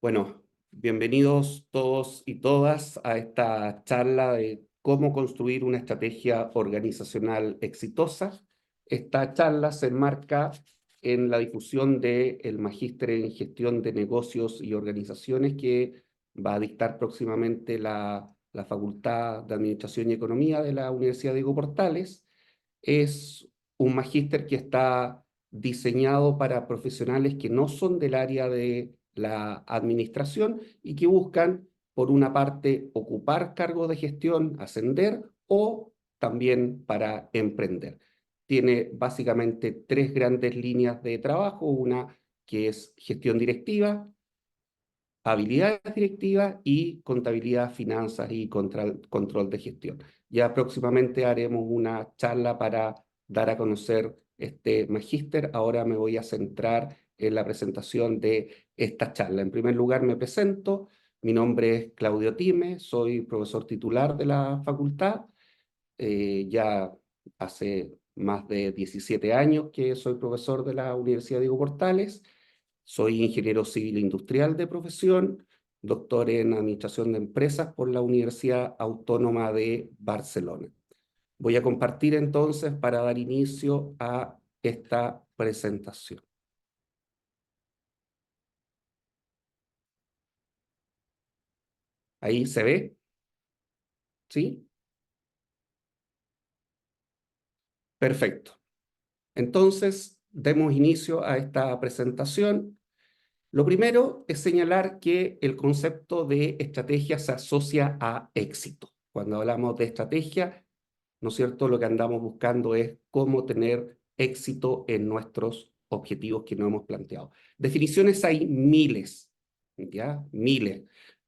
Bueno, bienvenidos todos y todas a esta charla de cómo construir una estrategia organizacional exitosa. Esta charla se enmarca en la difusión del Magíster en Gestión de Negocios y Organizaciones que va a dictar próximamente la Facultad de Administración y Economía de la Universidad Diego Portales. Es un magíster que está diseñado para profesionales que no son del área de la administración y que buscan, por una parte, ocupar cargos de gestión, ascender o también para emprender. Tiene básicamente tres grandes líneas de trabajo, una que es gestión directiva, habilidades directivas y contabilidad, finanzas y control de gestión. Ya próximamente haremos una charla para dar a conocer este magíster. Ahora me voy a centrar en la presentación de esta charla. En primer lugar me presento. Mi nombre es Claudio Time, soy profesor titular de la facultad. Ya hace más de 17 años que soy profesor de la Universidad Diego Portales. Soy ingeniero civil e industrial de profesión, doctor en Administración de Empresas por la Universidad Autónoma de Barcelona. Voy a compartir entonces para dar inicio a esta presentación. ¿Ahí se ve? ¿Sí? Perfecto. Entonces, demos inicio a esta presentación. Lo primero es señalar que el concepto de estrategia se asocia a éxito. Cuando hablamos de estrategia, ¿no es cierto? Lo que andamos buscando es cómo tener éxito en nuestros objetivos que nos hemos planteado. Definiciones hay miles, ¿ya? Miles.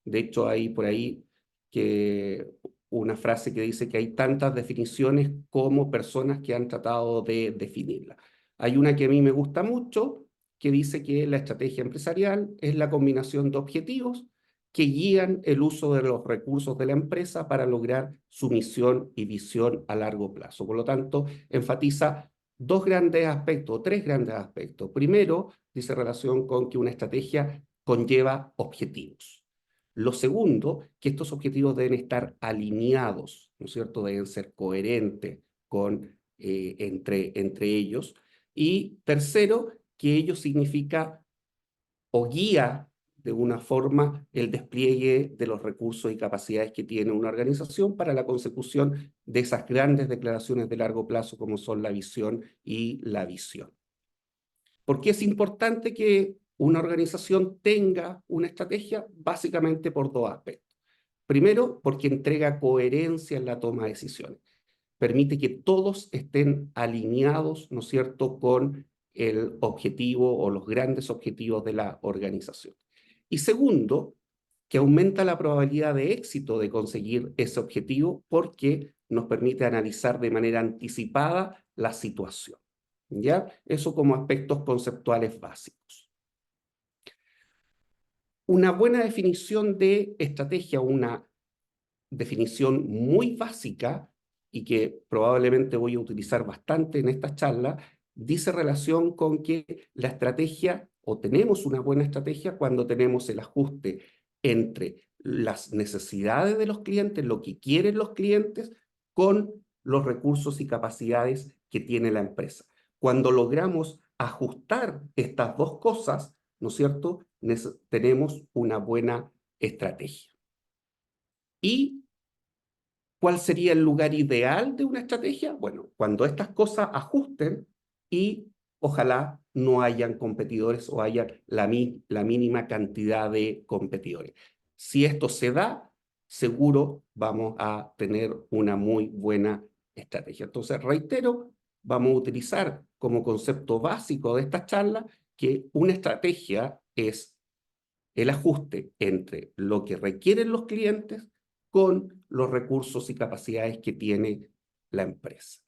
De hecho, hay por ahí que una frase que dice que hay tantas definiciones como personas que han tratado de definirla. Hay una que a mí me gusta mucho, que dice que la estrategia empresarial es la combinación de objetivos que guían el uso de los recursos de la empresa para lograr su misión y visión a largo plazo. Por lo tanto, enfatiza dos grandes aspectos, o tres grandes aspectos. Primero, dice relación con que una estrategia conlleva objetivos. Lo segundo, que estos objetivos deben estar alineados, ¿no es cierto? Deben ser coherentes entre ellos. Y tercero, que ello significa o guía de una forma el despliegue de los recursos y capacidades que tiene una organización para la consecución de esas grandes declaraciones de largo plazo como son la visión y la visión. ¿Por qué es importante que una organización tenga una estrategia? Básicamente por dos aspectos. Primero, porque entrega coherencia en la toma de decisiones. Permite que todos estén alineados, ¿no es cierto?, con el objetivo o los grandes objetivos de la organización. Y segundo, que aumenta la probabilidad de éxito de conseguir ese objetivo porque nos permite analizar de manera anticipada la situación. ¿Ya? Eso como aspectos conceptuales básicos. Una buena definición de estrategia, una definición muy básica y que probablemente voy a utilizar bastante en esta charla, dice relación con que la estrategia, o tenemos una buena estrategia cuando tenemos el ajuste entre las necesidades de los clientes, lo que quieren los clientes, con los recursos y capacidades que tiene la empresa. Cuando logramos ajustar estas dos cosas, ¿no es cierto?, tenemos una buena estrategia. ¿Y cuál sería el lugar ideal de una estrategia? Bueno, cuando estas cosas ajusten y ojalá no hayan competidores o haya la mínima cantidad de competidores. Si esto se da, seguro vamos a tener una muy buena estrategia. Entonces, reitero, vamos a utilizar como concepto básico de esta charla que una estrategia es el ajuste entre lo que requieren los clientes con los recursos y capacidades que tiene la empresa.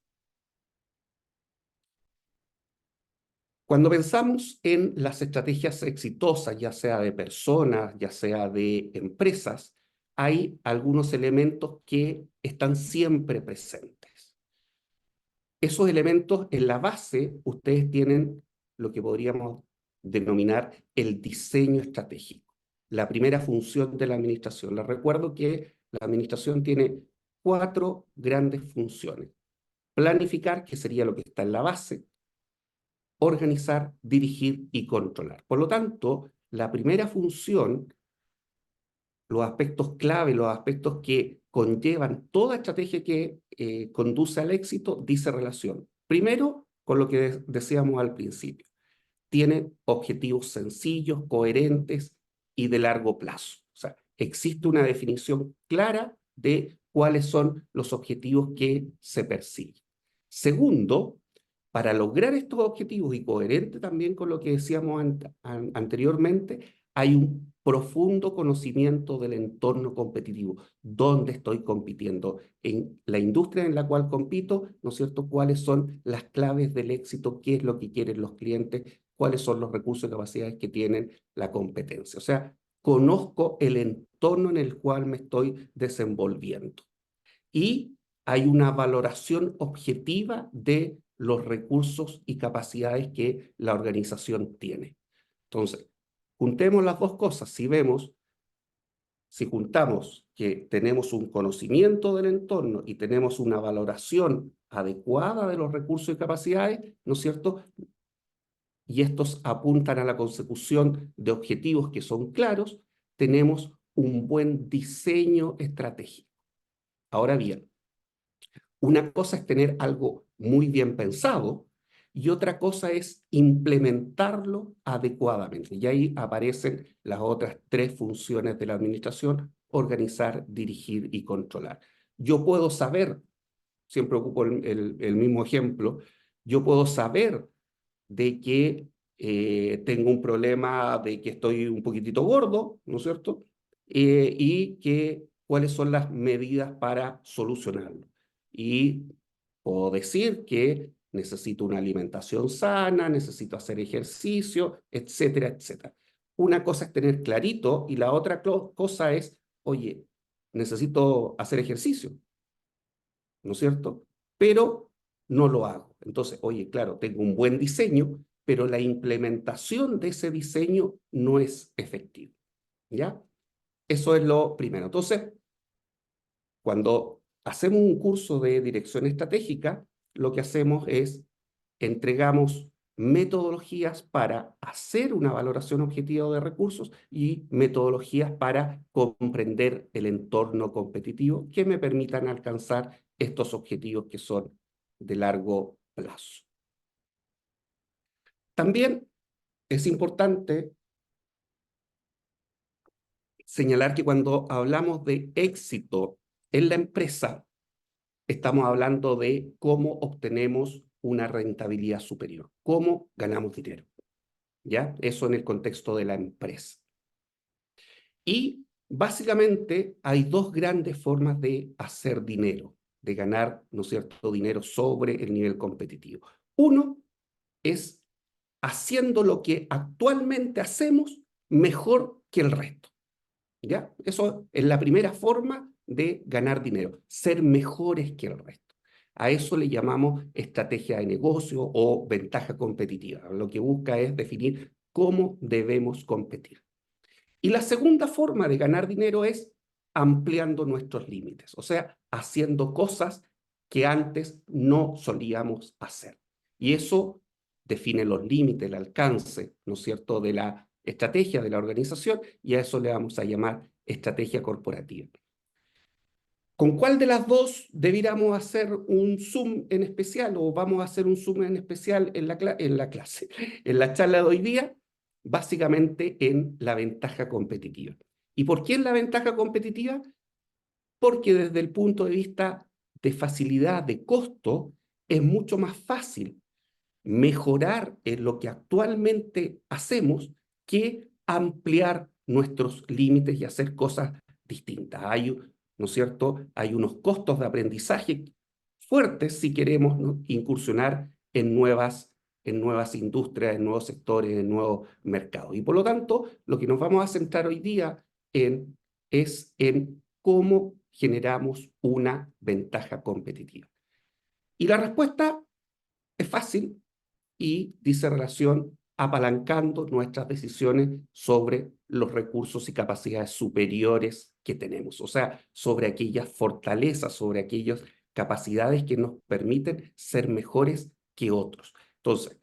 Cuando pensamos en las estrategias exitosas, ya sea de personas, ya sea de empresas, hay algunos elementos que están siempre presentes. Esos elementos en la base, ustedes tienen lo que podríamos denominar el diseño estratégico. la primera función de la administración. Les recuerdo que la administración tiene 4 grandes funciones. Planificar, que sería lo que está en la base, organizar, dirigir y controlar. Por lo tanto, la primera función, los aspectos clave, los aspectos que conllevan toda estrategia que conduce al éxito, dice relación. Primero, con lo que decíamos al principio, tiene objetivos sencillos, coherentes y de largo plazo. O sea, existe una definición clara de cuáles son los objetivos que se persiguen. Segundo, para lograr estos objetivos y coherente también con lo que decíamos anteriormente, hay un profundo conocimiento del entorno competitivo, dónde estoy compitiendo, en la industria en la cual compito, ¿no es cierto?, cuáles son las claves del éxito, qué es lo que quieren los clientes, cuáles son los recursos y capacidades que tienen la competencia. O sea, conozco el entorno en el cual me estoy desenvolviendo. Y hay una valoración objetiva de los recursos y capacidades que la organización tiene. Entonces, juntemos las dos cosas. Si juntamos que tenemos un conocimiento del entorno y tenemos una valoración adecuada de los recursos y capacidades, ¿no es cierto?, y estos apuntan a la consecución de objetivos que son claros, tenemos un buen diseño estratégico. Ahora bien, una cosa es tener algo muy bien pensado y otra cosa es implementarlo adecuadamente. Y ahí aparecen las otras 3 funciones de la administración: organizar, dirigir y controlar. Yo puedo saber, siempre ocupo el mismo ejemplo, yo puedo saber de que tengo un problema, de que estoy un poquitito gordo, ¿no es cierto? Y que cuáles son las medidas para solucionarlo. Y puedo decir que necesito una alimentación sana, necesito hacer ejercicio, etcétera, etcétera. Una cosa es tener clarito y la otra cosa es, oye, necesito hacer ejercicio, ¿no es cierto? Pero no lo hago. Entonces, oye, claro, tengo un buen diseño, pero la implementación de ese diseño no es efectiva, ¿ya? Eso es lo primero. Entonces, cuando hacemos un curso de dirección estratégica, lo que hacemos es entregamos metodologías para hacer una valoración objetiva de recursos y metodologías para comprender el entorno competitivo que me permitan alcanzar estos objetivos que son de largo plazo. También es importante señalar que cuando hablamos de éxito en la empresa, estamos hablando de cómo obtenemos una rentabilidad superior, cómo ganamos dinero, ¿ya? Eso en el contexto de la empresa. Y básicamente hay 2 grandes formas de hacer dinero, de ganar, ¿no es cierto?, dinero sobre el nivel competitivo. Uno es haciendo lo que actualmente hacemos mejor que el resto, ¿ya? Eso es la primera forma de ganar dinero, ser mejores que el resto. A eso le llamamos estrategia de negocio o ventaja competitiva. Lo que busca es definir cómo debemos competir. Y la segunda forma de ganar dinero es ampliando nuestros límites, o sea, haciendo cosas que antes no solíamos hacer. Y eso define los límites, el alcance, ¿no es cierto?, de la estrategia de la organización, y a eso le vamos a llamar estrategia corporativa. ¿Con cuál de las dos debiéramos hacer un Zoom en especial o vamos a hacer un Zoom en especial en la clase, en la charla de hoy día? Básicamente en la ventaja competitiva. ¿Y por qué en la ventaja competitiva? Porque desde el punto de vista de facilidad de costo es mucho más fácil mejorar en lo que actualmente hacemos que ampliar nuestros límites y hacer cosas distintas. ¿No es cierto? Hay unos costos de aprendizaje fuertes si queremos, ¿no?, incursionar en nuevas industrias, en nuevos sectores, en nuevos mercados. Y por lo tanto, lo que nos vamos a centrar hoy día es en cómo generamos una ventaja competitiva. Y la respuesta es fácil y dice relación apalancando nuestras decisiones sobre los recursos y capacidades superiores que tenemos, o sea, sobre aquellas fortalezas, sobre aquellas capacidades que nos permiten ser mejores que otros. Entonces,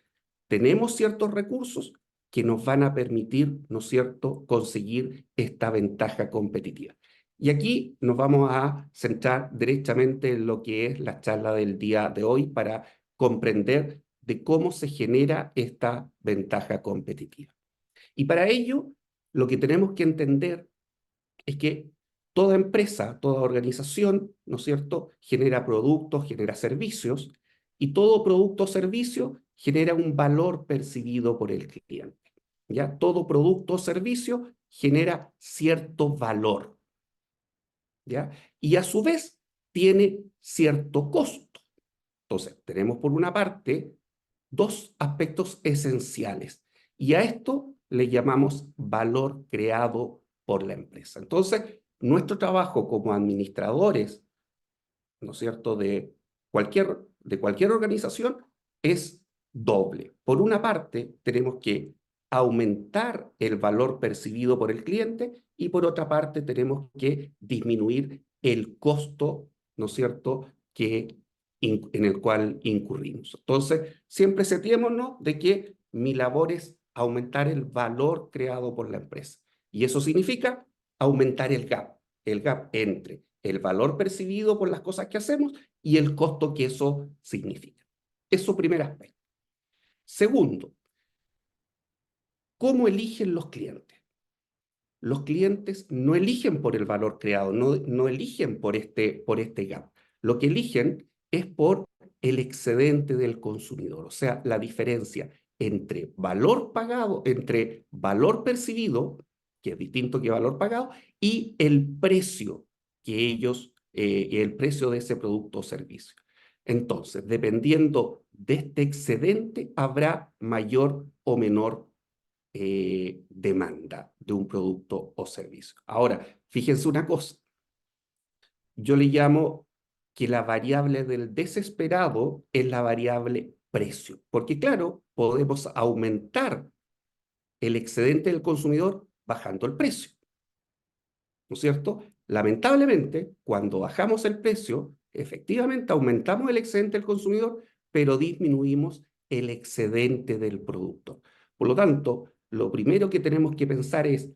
tenemos ciertos recursos que nos van a permitir, ¿no es cierto?, conseguir esta ventaja competitiva. Y aquí nos vamos a centrar directamente en lo que es la charla del día de hoy para comprender de cómo se genera esta ventaja competitiva. Y para ello, lo que tenemos que entender es que toda empresa, toda organización, ¿no es cierto?, genera productos, genera servicios, y todo producto o servicio genera un valor percibido por el cliente. ¿Ya? Todo producto o servicio genera cierto valor, ¿ya? Y a su vez tiene cierto costo. Entonces, tenemos por una parte dos aspectos esenciales, y a esto le llamamos valor creado por la empresa. Entonces, nuestro trabajo como administradores, ¿no es cierto?, de cualquier organización es doble. Por una parte, tenemos que aumentar el valor percibido por el cliente, y por otra parte tenemos que disminuir el costo, ¿no es cierto?, en el cual incurrimos. Entonces, siempre seteémonos de que mi labor es aumentar el valor creado por la empresa. Y eso significa aumentar el gap entre el valor percibido por las cosas que hacemos y el costo que eso significa. Eso primer aspecto. Segundo, ¿cómo eligen los clientes? Los clientes no eligen por el valor creado, no eligen por este gap. Lo que eligen es por el excedente del consumidor, o sea, la diferencia entre valor pagado, entre valor percibido, que es distinto que valor pagado, y el precio el precio de ese producto o servicio. Entonces, dependiendo de este excedente, habrá mayor o menor demanda de un producto o servicio. Ahora, fíjense una cosa, yo le llamo que la variable del desesperado es la variable precio, porque claro, podemos aumentar el excedente del consumidor bajando el precio, ¿no es cierto? Lamentablemente, cuando bajamos el precio, efectivamente aumentamos el excedente del consumidor, pero disminuimos el excedente del producto. Por lo tanto, lo primero que tenemos que pensar es,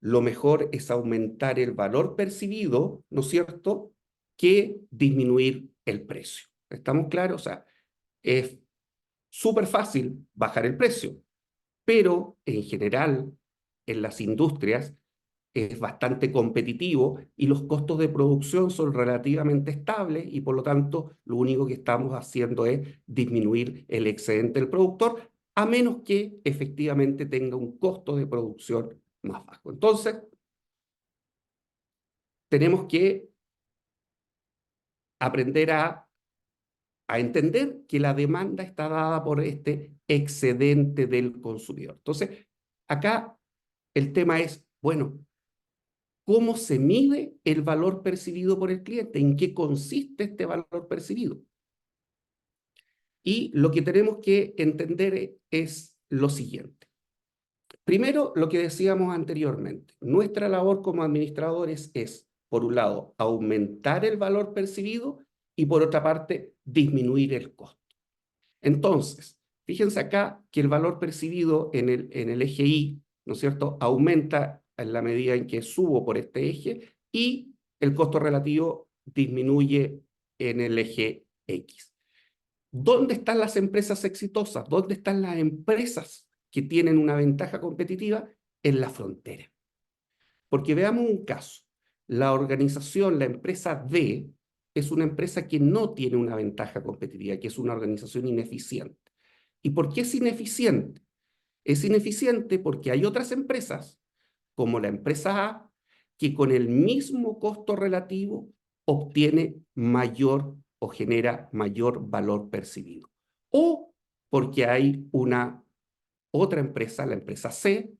lo mejor es aumentar el valor percibido, ¿no es cierto?, que disminuir el precio. ¿Estamos claros? O sea, es súper fácil bajar el precio, pero en general en las industrias es bastante competitivo y los costos de producción son relativamente estables, y por lo tanto lo único que estamos haciendo es disminuir el excedente del productor, a menos que efectivamente tenga un costo de producción más bajo. Entonces, tenemos que aprender a entender que la demanda está dada por este excedente del consumidor. Entonces, acá el tema es, bueno, ¿cómo se mide el valor percibido por el cliente? ¿En qué consiste este valor percibido? Y lo que tenemos que entender es lo siguiente. Primero, lo que decíamos anteriormente, nuestra labor como administradores es, por un lado, aumentar el valor percibido, y por otra parte, disminuir el costo. Entonces, fíjense acá que el valor percibido en el eje Y, ¿no es cierto?, aumenta en la medida en que subo por este eje, y el costo relativo disminuye en el eje X. ¿Dónde están las empresas exitosas? ¿Dónde están las empresas que tienen una ventaja competitiva? En la frontera. Porque veamos un caso. La organización, la empresa D, es una empresa que no tiene una ventaja competitiva, que es una organización ineficiente. ¿Y por qué es ineficiente? Es ineficiente porque hay otras empresas, como la empresa A, que con el mismo costo relativo obtiene mayor o genera mayor valor percibido. O porque hay una otra empresa, la empresa C,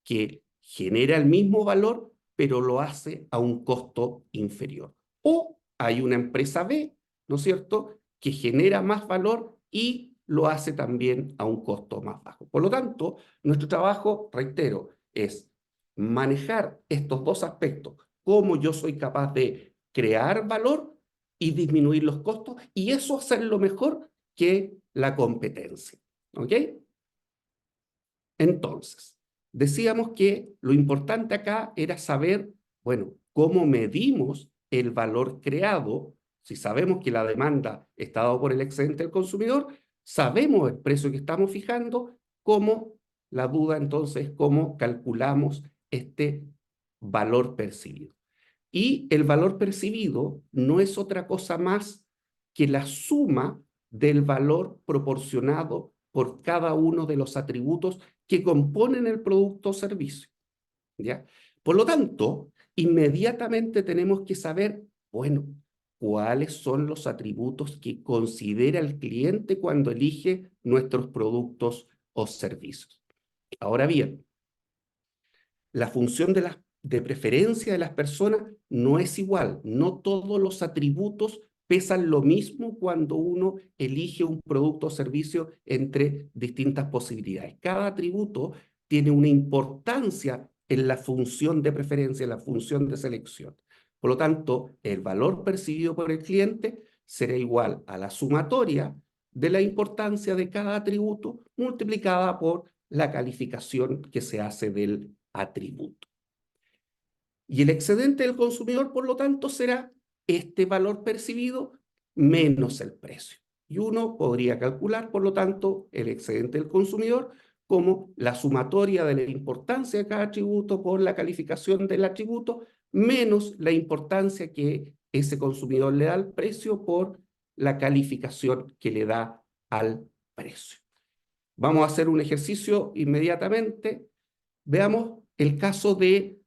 que genera el mismo valor, pero lo hace a un costo inferior. O hay una empresa B, ¿no es cierto?, que genera más valor y lo hace también a un costo más bajo. Por lo tanto, nuestro trabajo, reitero, es manejar estos dos aspectos, cómo yo soy capaz de crear valor y disminuir los costos, y eso hacerlo mejor que la competencia. ¿Ok? Entonces, decíamos que lo importante acá era saber, bueno, cómo medimos el valor creado. Si sabemos que la demanda está dada por el excedente del consumidor, sabemos el precio que estamos fijando, cómo, la duda entonces, cómo calculamos este valor percibido. Y el valor percibido no es otra cosa más que la suma del valor proporcionado por cada uno de los atributos que componen el producto o servicio. ¿Ya? Por lo tanto, inmediatamente tenemos que saber, bueno, cuáles son los atributos que considera el cliente cuando elige nuestros productos o servicios. Ahora bien, la función de preferencia de las personas no es igual. No todos los atributos pesan lo mismo cuando uno elige un producto o servicio entre distintas posibilidades. Cada atributo tiene una importancia en la función de preferencia, en la función de selección. Por lo tanto, el valor percibido por el cliente será igual a la sumatoria de la importancia de cada atributo multiplicada por la calificación que se hace del atributo. Y el excedente del consumidor, por lo tanto, será este valor percibido menos el precio. Y uno podría calcular, por lo tanto, el excedente del consumidor como la sumatoria de la importancia de cada atributo por la calificación del atributo, menos la importancia que ese consumidor le da al precio por la calificación que le da al precio. Vamos a hacer un ejercicio inmediatamente. Veamos el caso de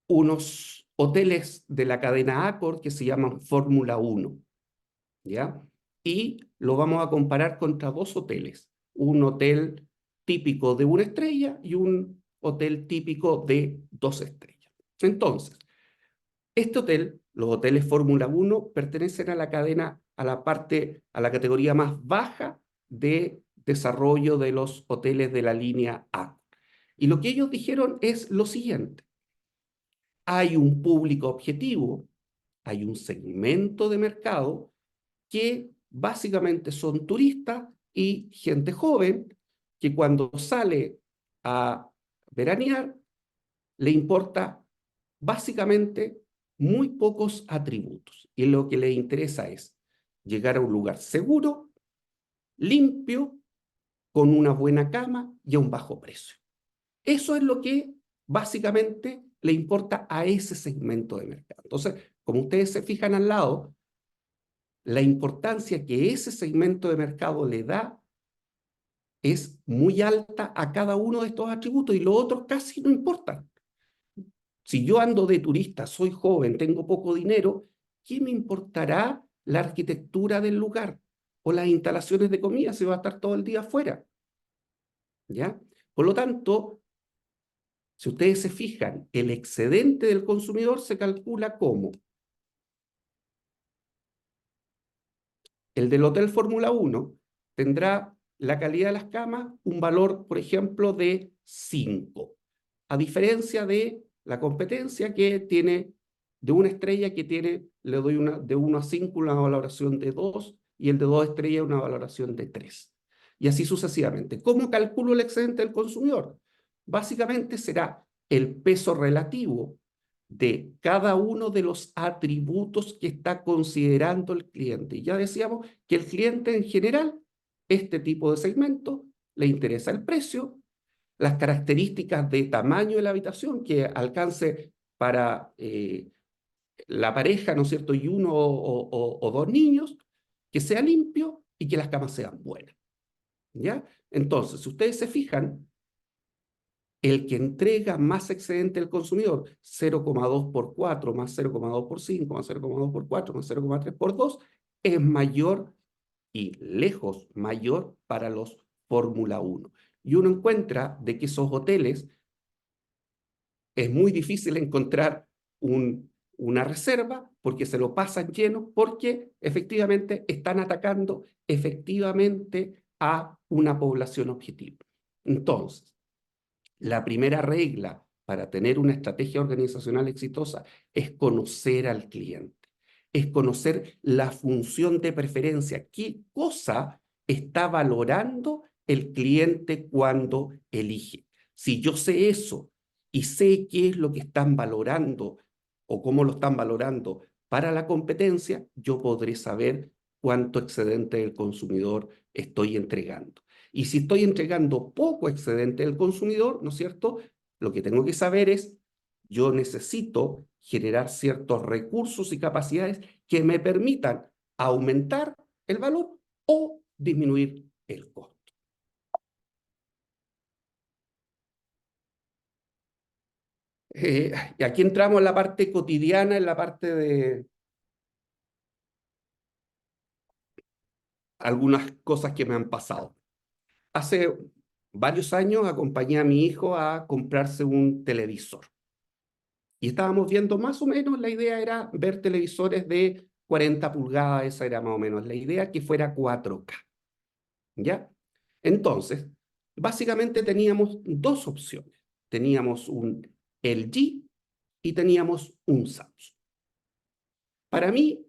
unos hoteles de la cadena Accor que se llaman Fórmula 1, ¿ya? Y lo vamos a comparar contra dos hoteles, un hotel típico de una estrella y un hotel típico de 2 estrellas. Entonces, este hotel, los hoteles Fórmula 1, pertenecen a la cadena, a la categoría más baja de desarrollo de los hoteles de la línea A. Y lo que ellos dijeron es lo siguiente: hay un público objetivo, hay un segmento de mercado que básicamente son turistas y gente joven que cuando sale a veranear le importa básicamente muy pocos atributos y lo que le interesa es llegar a un lugar seguro, limpio, con una buena cama y a un bajo precio. Eso es lo que básicamente le importa a ese segmento de mercado. Entonces, como ustedes se fijan al lado, la importancia que ese segmento de mercado le da es muy alta a cada uno de estos atributos y los otros casi no importan. Si yo ando de turista, soy joven, tengo poco dinero, ¿qué me importará la arquitectura del lugar o las instalaciones de comida si va a estar todo el día afuera? ¿Ya? Por lo tanto, si ustedes se fijan, el excedente del consumidor se calcula como el del Hotel Fórmula 1 tendrá la calidad de las camas un valor, por ejemplo, de 5, a diferencia de la competencia que tiene de una estrella que tiene, le doy de 1 a 5 una valoración de 2 y el de 2 estrellas una valoración de 3. Y así sucesivamente. ¿Cómo calculo el excedente del consumidor? Básicamente será el peso relativo de cada uno de los atributos que está considerando el cliente. Ya decíamos que el cliente en general, este tipo de segmento, le interesa el precio, las características de tamaño de la habitación que alcance para la pareja, ¿no es cierto?, y uno o dos niños, que sea limpio y que las camas sean buenas. ¿Ya? Entonces, si ustedes se fijan, el que entrega más excedente al consumidor, 0,2 por 4 más 0,2 por 5 más 0,2 por 4 más 0,3 por 2, es mayor y lejos mayor para los Fórmula 1. Y uno encuentra de que esos hoteles es muy difícil encontrar una reserva porque se lo pasan lleno, porque efectivamente están atacando efectivamente a una población objetivo. Entonces, la primera regla para tener una estrategia organizacional exitosa es conocer al cliente, es conocer la función de preferencia, qué cosa está valorando el cliente cuando elige. Si yo sé eso y sé qué es lo que están valorando o cómo lo están valorando para la competencia, yo podré saber cuánto excedente del consumidor estoy entregando. Y si estoy entregando poco excedente del consumidor, ¿no es cierto? Lo que tengo que saber es, yo necesito generar ciertos recursos y capacidades que me permitan aumentar el valor o disminuir el costo. Y aquí entramos en la parte cotidiana, en la parte de algunas cosas que me han pasado. Hace varios años acompañé a mi hijo a comprarse un televisor. Y estábamos viendo más o menos, la idea era ver televisores de 40 pulgadas, esa era más o menos la idea, que fuera 4K. ¿Ya? Entonces, básicamente teníamos dos opciones. Teníamos un LG y teníamos un Samsung. Para mí,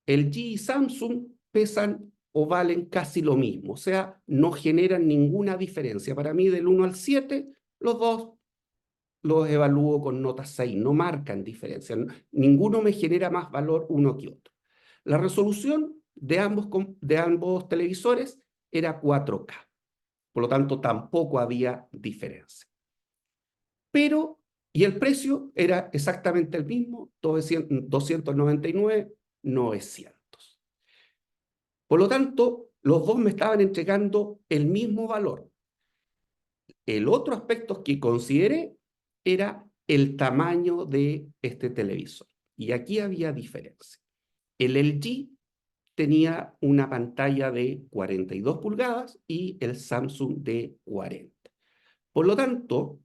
LG y Samsung pesan o valen casi lo mismo, o sea, no generan ninguna diferencia. Para mí, del 1 al 7, los dos los evalúo con nota 6, no marcan diferencia. Ninguno me genera más valor uno que otro. La resolución de ambos televisores era 4K, por lo tanto tampoco había diferencia. Pero, y el precio era exactamente el mismo, 299,900. Por lo tanto, los dos me estaban entregando el mismo valor. El otro aspecto que consideré era el tamaño de este televisor. Y aquí había diferencia. El LG tenía una pantalla de 42 pulgadas y el Samsung de 40. Por lo tanto,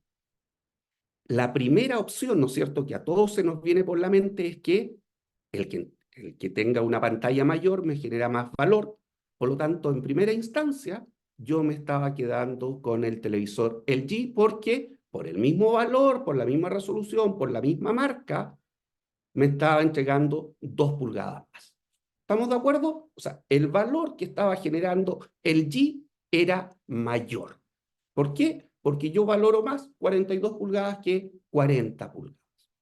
la primera opción, ¿no es cierto?, que a todos se nos viene por la mente es que el que tenga una pantalla mayor me genera más valor. Por lo tanto, en primera instancia, yo me estaba quedando con el televisor LG porque por el mismo valor, por la misma resolución, por la misma marca, me estaba entregando 2 pulgadas más. ¿Estamos de acuerdo? O sea, el valor que estaba generando LG era mayor. ¿Por qué? Porque yo valoro más 42 pulgadas que 40 pulgadas.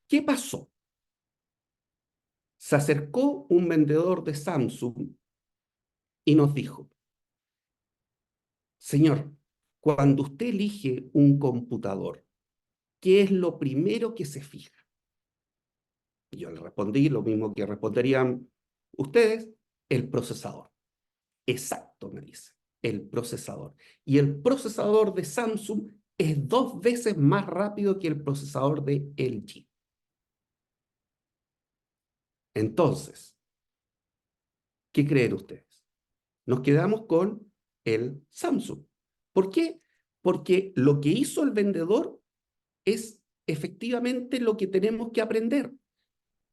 ¿Qué pasó? Se acercó un vendedor de Samsung y nos dijo, señor, cuando usted elige un computador, ¿qué es lo primero que se fija? Y yo le respondí lo mismo que responderían ustedes, el procesador. Exacto, me dice, el procesador. Y el procesador de Samsung es 2 veces más rápido que el procesador de LG. Entonces, ¿qué creen ustedes? Nos quedamos con el Samsung. ¿Por qué? Porque lo que hizo el vendedor es efectivamente lo que tenemos que aprender.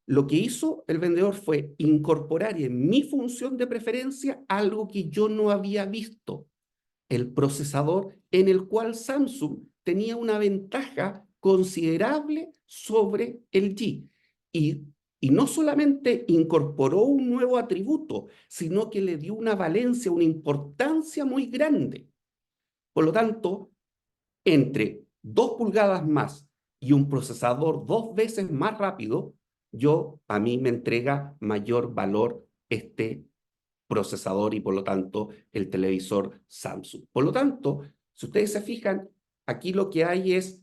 Lo que hizo el vendedor fue incorporar en mi función de preferencia algo que yo no había visto, el procesador en el cual Samsung tenía una ventaja considerable sobre el G. Y, y no solamente incorporó un nuevo atributo, sino que le dio una valencia, una importancia muy grande. Por lo tanto, entre 2 pulgadas más y un procesador 2 veces más rápido, a mí me entrega mayor valor este procesador y por lo tanto el televisor Samsung. Por lo tanto, si ustedes se fijan, aquí lo que hay es,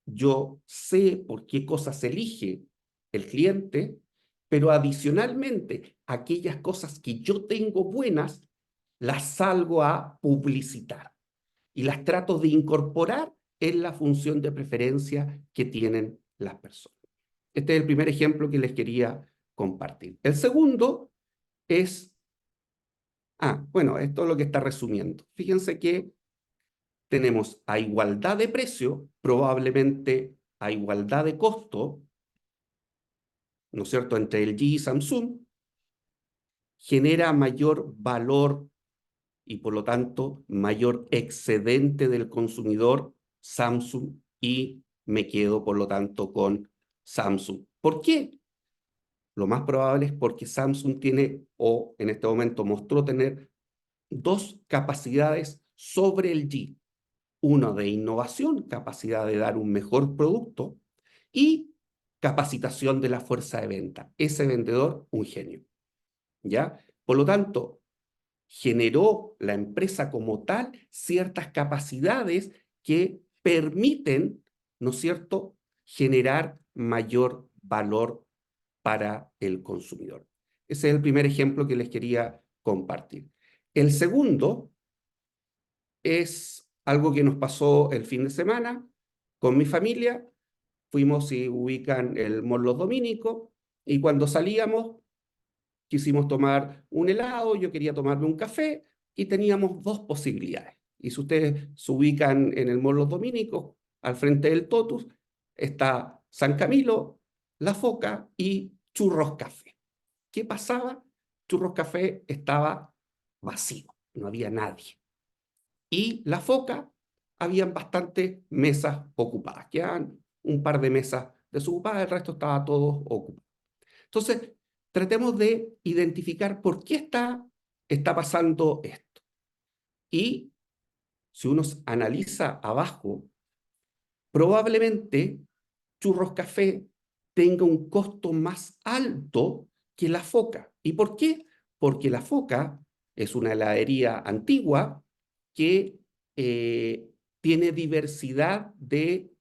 yo sé por qué cosas elige el cliente, pero adicionalmente, aquellas cosas que yo tengo buenas, las salgo a publicitar y las trato de incorporar en la función de preferencia que tienen las personas. Este es el primer ejemplo que les quería compartir. El segundo es, bueno, esto es lo que está resumiendo. Fíjense que tenemos a igualdad de precio, probablemente a igualdad de costo, ¿no es cierto?, entre LG y Samsung, genera mayor valor y por lo tanto mayor excedente del consumidor Samsung y me quedo por lo tanto con Samsung. ¿Por qué? Lo más probable es porque Samsung tiene, o en este momento mostró tener, dos capacidades sobre el G. Una de innovación, capacidad de dar un mejor producto, y capacitación de la fuerza de venta. Ese vendedor, un genio. ¿Ya? Por lo tanto, generó la empresa como tal ciertas capacidades que permiten, ¿no es cierto?, generar mayor valor para el consumidor. Ese es el primer ejemplo que les quería compartir. El segundo es algo que nos pasó el fin de semana con mi familia. Fuimos, y ubican, el Mall Los Dominicos, y cuando salíamos quisimos tomar un helado, yo quería tomarme un café, y teníamos dos posibilidades. Y si ustedes se ubican en el Mall Los Dominicos, al frente del Totus, está San Camilo, La Foca y Churros Café. ¿Qué pasaba? Churros Café estaba vacío, no había nadie. Y La Foca, habían bastantes mesas ocupadas, quedaban un par de mesas desocupadas, el resto estaba todo ocupado. Entonces, tratemos de identificar por qué está pasando esto. Y si uno analiza abajo, probablemente Churros Café tenga un costo más alto que La Foca. ¿Y por qué? Porque La Foca es una heladería antigua que tiene diversidad de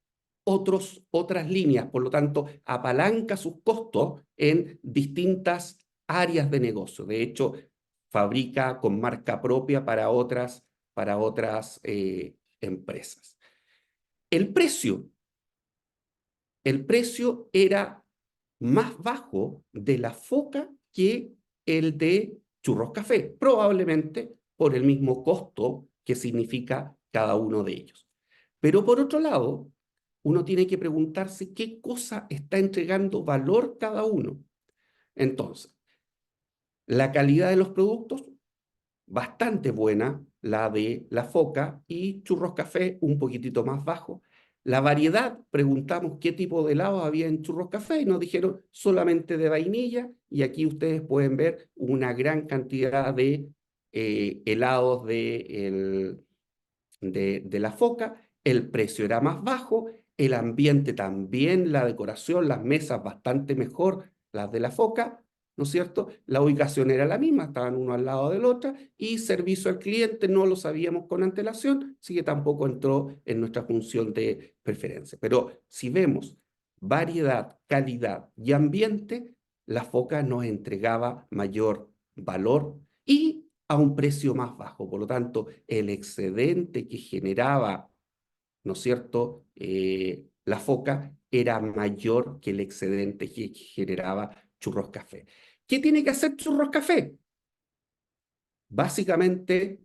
otras líneas, por lo tanto, apalanca sus costos en distintas áreas de negocio. De hecho, fabrica con marca propia para otras empresas. El precio el precio era más bajo de La Foca que el de Churros Café, probablemente por el mismo costo que significa cada uno de ellos. Pero por otro lado, uno tiene que preguntarse qué cosa está entregando valor cada uno. Entonces, la calidad de los productos, bastante buena, la de La Foca, y Churros Café un poquitito más bajo. La variedad, preguntamos qué tipo de helados había en Churros Café y nos dijeron solamente de vainilla, y aquí ustedes pueden ver una gran cantidad de helados de La Foca. El precio era más bajo, el ambiente también, la decoración, las mesas bastante mejor, las de La Foca, ¿no es cierto? La ubicación era la misma, estaban uno al lado del otro, y servicio al cliente no lo sabíamos con antelación, así que tampoco entró en nuestra función de preferencia. Pero si vemos variedad, calidad y ambiente, La Foca nos entregaba mayor valor y a un precio más bajo. Por lo tanto, el excedente que generaba, ¿no es cierto?, La Foca era mayor que el excedente que generaba Churros Café. ¿Qué tiene que hacer Churros Café? Básicamente,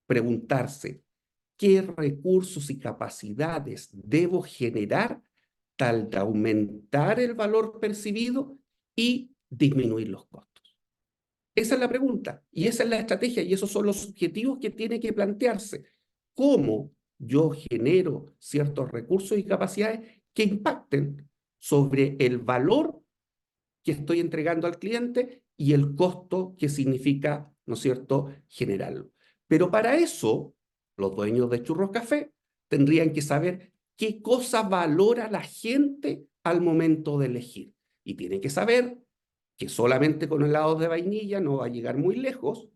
preguntarse qué recursos y capacidades debo generar tal de aumentar el valor percibido y disminuir los costos. Esa es la pregunta, y esa es la estrategia, y esos son los objetivos que tiene que plantearse. ¿Cómo yo genero ciertos recursos y capacidades que impacten sobre el valor que estoy entregando al cliente y el costo que significa, ¿no es cierto?, generarlo? Pero para eso, los dueños de Churros Café tendrían que saber qué cosa valora la gente al momento de elegir. Y tienen que saber que solamente con helados de vainilla no va a llegar muy lejos,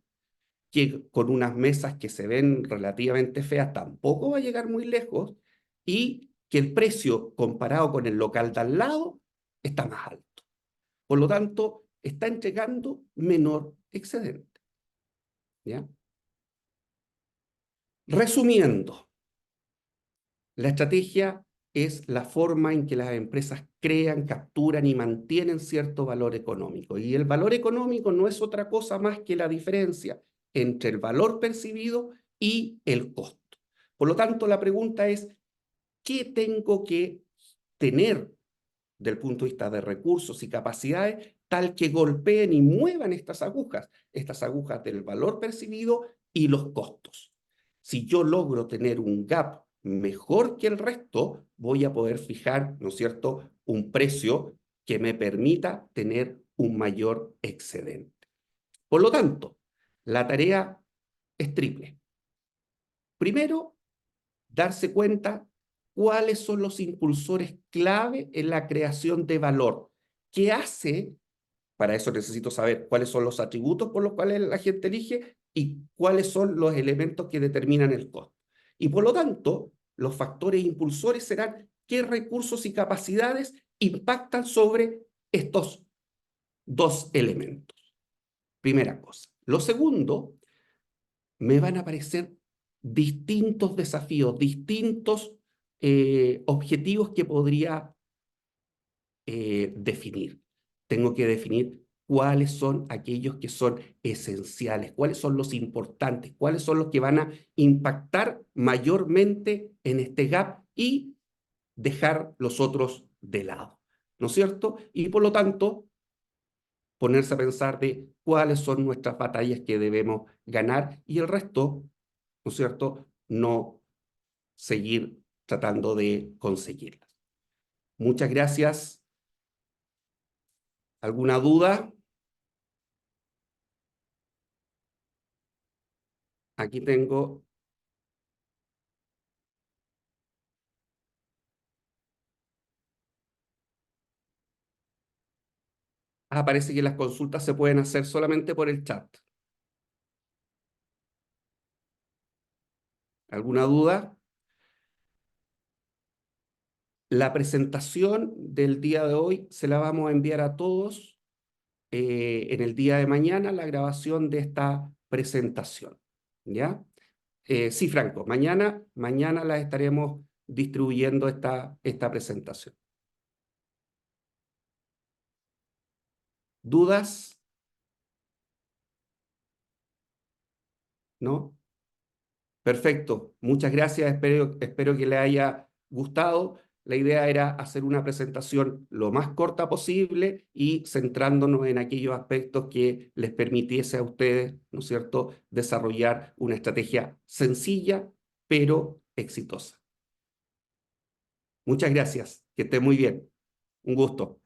que con unas mesas que se ven relativamente feas tampoco va a llegar muy lejos, y que el precio comparado con el local de al lado está más alto. Por lo tanto, está entregando menor excedente. ¿Ya? Resumiendo, la estrategia es la forma en que las empresas crean, capturan y mantienen cierto valor económico. Y el valor económico no es otra cosa más que la diferencia entre el valor percibido y el costo. Por lo tanto, la pregunta es, ¿qué tengo que tener del punto de vista de recursos y capacidades tal que golpeen y muevan estas agujas del valor percibido y los costos. Si yo logro tener un gap mejor que el resto, voy a poder fijar, ¿no es cierto?, un precio que me permita tener un mayor excedente. Por lo tanto, la tarea es triple. Primero, darse cuenta cuáles son los impulsores clave en la creación de valor. ¿Qué hace? Para eso necesito saber cuáles son los atributos por los cuales la gente elige y cuáles son los elementos que determinan el costo. Y por lo tanto, los factores impulsores serán qué recursos y capacidades impactan sobre estos dos elementos. Primera cosa. Lo segundo, me van a aparecer distintos desafíos, distintos objetivos que podría definir. Tengo que definir cuáles son aquellos que son esenciales, cuáles son los importantes, cuáles son los que van a impactar mayormente en este gap y dejar los otros de lado, ¿no es cierto? Y por lo tanto, ponerse a pensar de cuáles son nuestras batallas que debemos ganar y el resto, ¿no es cierto?, no seguir tratando de conseguirlas. Muchas gracias. ¿Alguna duda? Aquí tengo. Parece que las consultas se pueden hacer solamente por el chat. ¿Alguna duda? La presentación del día de hoy se la vamos a enviar a todos en el día de mañana, la grabación de esta presentación. ¿Ya? Sí, Franco, mañana la estaremos distribuyendo esta presentación. ¿Dudas? ¿No? Perfecto, muchas gracias, espero que le haya gustado. La idea era hacer una presentación lo más corta posible y centrándonos en aquellos aspectos que les permitiese a ustedes, ¿no es cierto?, desarrollar una estrategia sencilla, pero exitosa. Muchas gracias, que esté muy bien. Un gusto.